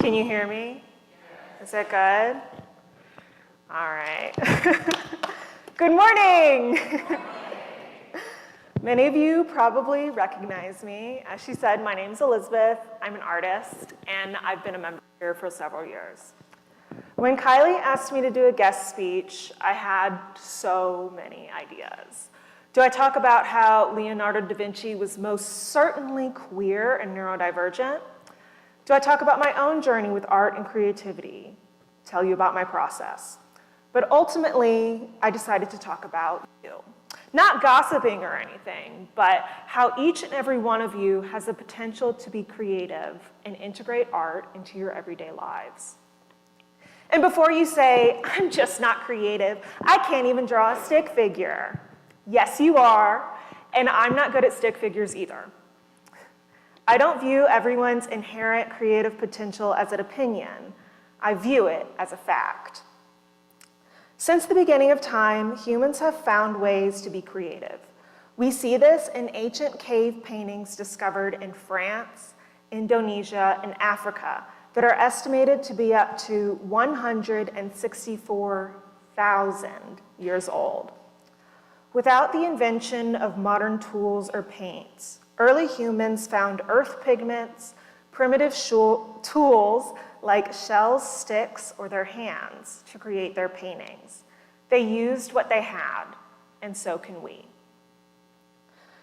Can you hear me? Is it good? All right. Good morning. Many of you probably recognize me. As she said, my name's Elizabeth. I'm an artist, and I've been a member here for several years. When Kylie asked me to do a guest speech, I had so many ideas. Do I talk about how Leonardo da Vinci was most certainly queer and neurodivergent? Do I talk about my own journey with art and creativity? Tell you about my process? But ultimately, I decided to talk about you. Not gossiping or anything, but how each and every one of you has the potential to be creative and integrate art into your everyday lives. And before you say, I'm just not creative, I can't even draw a stick figure. Yes, you are, and I'm not good at stick figures either. I don't view everyone's inherent creative potential as an opinion. I view it as a fact. Since the beginning of time, humans have found ways to be creative. We see this in ancient cave paintings discovered in France, Indonesia, and Africa that are estimated to be up to 164,000 years old. Without the invention of modern tools or paints, early humans found earth pigments, primitive tools like shells, sticks, or their hands to create their paintings. They used what they had, and so can we.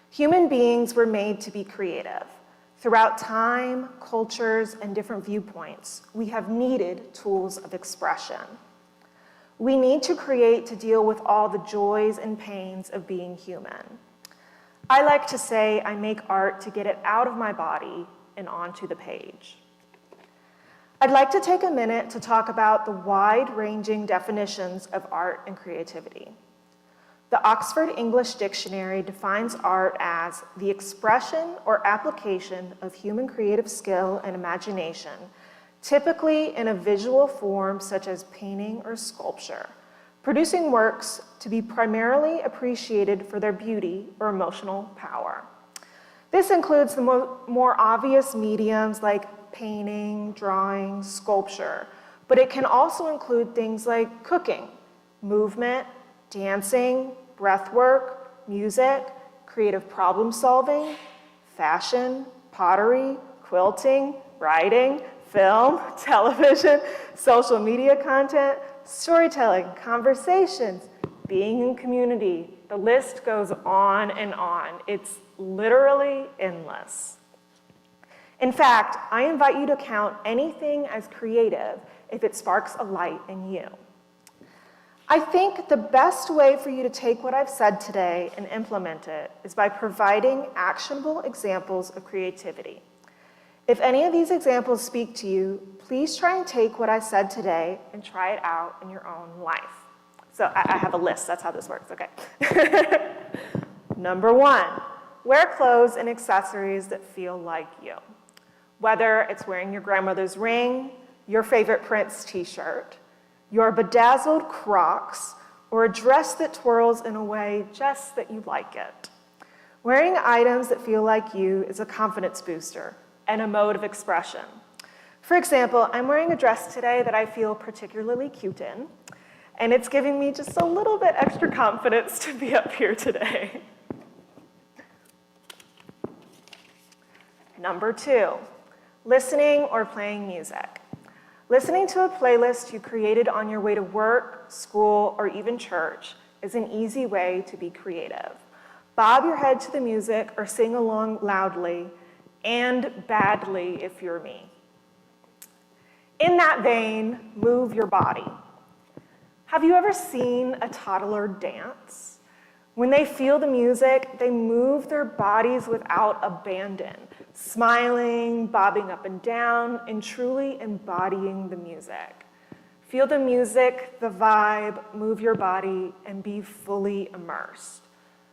Human beings were made to be creative. Throughout time, cultures, and different viewpoints, we have needed tools of expression. We need to create to deal with all the joys and pains of being human. I like to say I make art to get it out of my body and onto the page. I'd like to take a minute to talk about the wide-ranging definitions of art and creativity. The Oxford English Dictionary defines art as the expression or application of human creative skill and imagination, typically in a visual form such as painting or sculpture, producing works to be primarily appreciated for their beauty or emotional power. This includes the more obvious mediums like painting, drawing, sculpture, but it can also include things like cooking, movement, dancing, breathwork, music, creative problem solving, fashion, pottery, quilting, writing, film, television, social media content, storytelling, conversations, being in community. The list goes on and on. It's literally endless. In fact, I invite you to count anything as creative if it sparks a light in you. I think the best way for you to take what I've said today and implement it is by providing actionable examples of creativity. If any of these examples speak to you, please try and take what I said today and try it out in your own life. So I have a list, that's how this works, okay. Number 1, wear clothes and accessories that feel like you. Whether it's wearing your grandmother's ring, your favorite Prince t-shirt, your bedazzled Crocs, or a dress that twirls in a way just that you like it. Wearing items that feel like you is a confidence booster and a mode of expression. For example, I'm wearing a dress today that I feel particularly cute in, and it's giving me just a little bit extra confidence to be up here today. Number 2, listening or playing music. Listening to a playlist you created on your way to work, school, or even church is an easy way to be creative. Bob your head to the music or sing along loudly and badly if you're me. In that vein, move your body. Have you ever seen a toddler dance? When they feel the music, they move their bodies without abandon, smiling, bobbing up and down, and truly embodying the music. Feel the music, the vibe, move your body, and be fully immersed.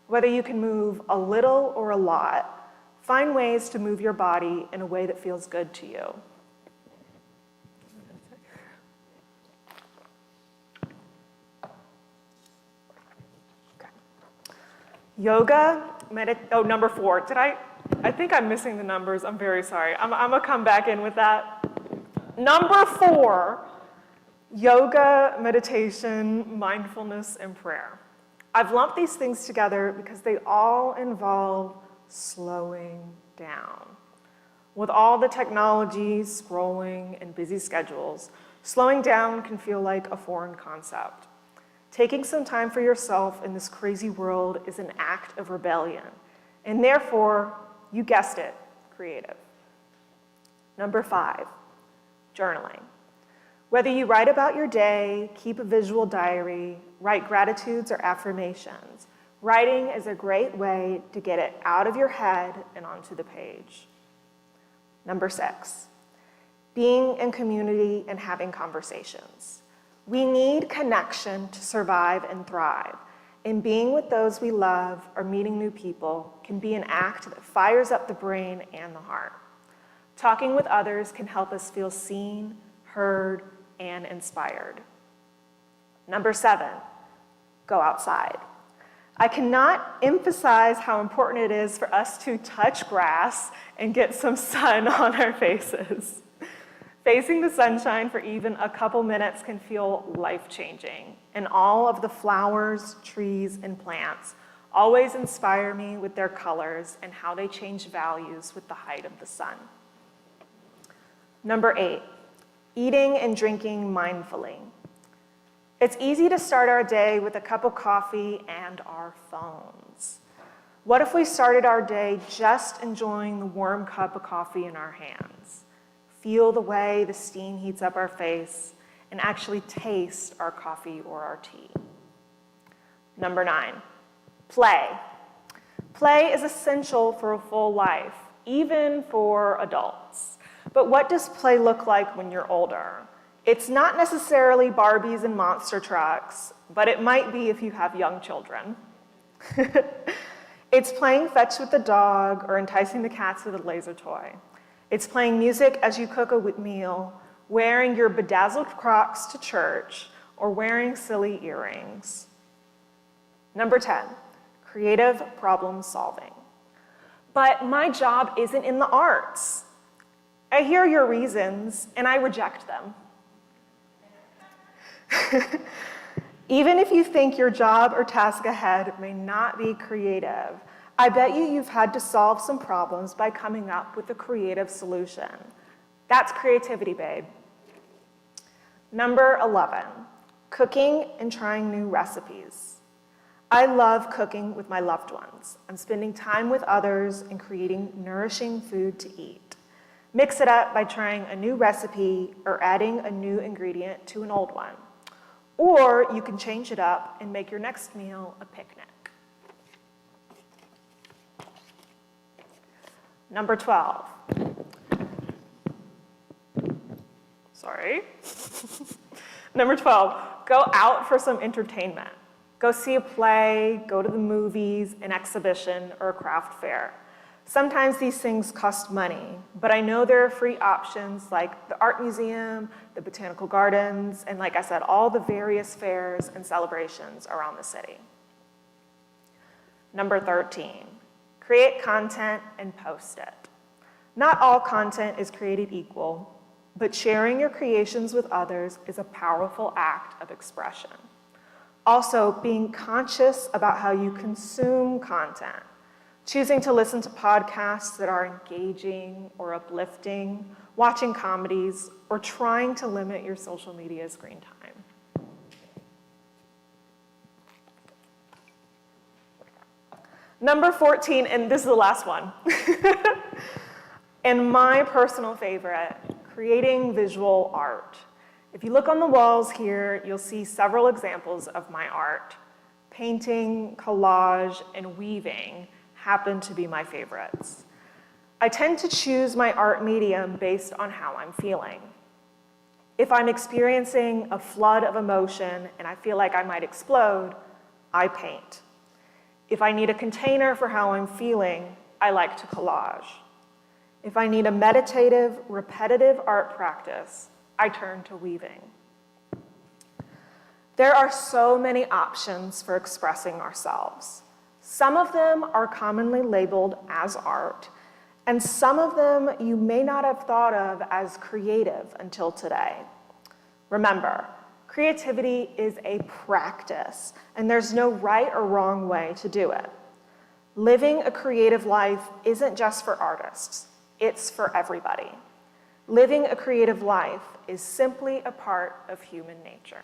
Whether you can move a little or a lot, find ways to move your body in a way that feels good to you. Yoga, number 4. I think I'm missing the numbers. I'm very sorry. I'm gonna come back in with that. Number 4, yoga, meditation, mindfulness, and prayer. I've lumped these things together because they all involve slowing down. With all the technology, scrolling, and busy schedules, slowing down can feel like a foreign concept. Taking some time for yourself in this crazy world is an act of rebellion, and therefore, you guessed it, creative. Number 5, journaling. Whether you write about your day, keep a visual diary, write gratitudes or affirmations, writing is a great way to get it out of your head and onto the page. Number 6, being in community and having conversations. We need connection to survive and thrive, and being with those we love or meeting new people can be an act that fires up the brain and the heart. Talking with others can help us feel seen, heard, and inspired. Number 7, go outside. I cannot emphasize how important it is for us to touch grass and get some sun on our faces. Facing the sunshine for even a couple minutes can feel life-changing, and all of the flowers, trees, and plants always inspire me with their colors and how they change values with the height of the sun. Number 8, eating and drinking mindfully. It's easy to start our day with a cup of coffee and our phones. What if we started our day just enjoying the warm cup of coffee in our hands? Feel the way the steam heats up our face, and actually taste our coffee or our tea. Number 9, play. Play is essential for a full life, even for adults. But what does play look like when you're older? It's not necessarily Barbies and monster trucks, but it might be if you have young children. It's playing fetch with the dog or enticing the cats with a laser toy. It's playing music as you cook a meal, wearing your bedazzled Crocs to church, or wearing silly earrings. Number 10, creative problem solving. But my job isn't in the arts. I hear your reasons, and I reject them. Even if you think your job or task ahead may not be creative, I bet you've had to solve some problems by coming up with a creative solution. That's creativity, babe. Number 11, cooking and trying new recipes. I love cooking with my loved ones and spending time with others and creating nourishing food to eat. Mix it up by trying a new recipe or adding a new ingredient to an old one. Or you can change it up and make your next meal a picnic. Number 12. Sorry. Number 12, go out for some entertainment. Go see a play, go to the movies, an exhibition, or a craft fair. Sometimes these things cost money, but I know there are free options like the art museum, the botanical gardens, and like I said, all the various fairs and celebrations around the city. Number 13, create content and post it. Not all content is created equal, but sharing your creations with others is a powerful act of expression. Also, being conscious about how you consume content. Choosing to listen to podcasts that are engaging or uplifting, watching comedies, or trying to limit your social media screen time. Number 14, and this is the last one. And my personal favorite, creating visual art. If you look on the walls here, you'll see several examples of my art. Painting, collage, and weaving happen to be my favorites. I tend to choose my art medium based on how I'm feeling. If I'm experiencing a flood of emotion and I feel like I might explode, I paint. If I need a container for how I'm feeling, I like to collage. If I need a meditative, repetitive art practice, I turn to weaving. There are so many options for expressing ourselves. Some of them are commonly labeled as art, And some of them you may not have thought of as creative until today. Remember, creativity is a practice, and there's no right or wrong way to do it. Living a creative life isn't just for artists, it's for everybody. Living a creative life is simply a part of human nature.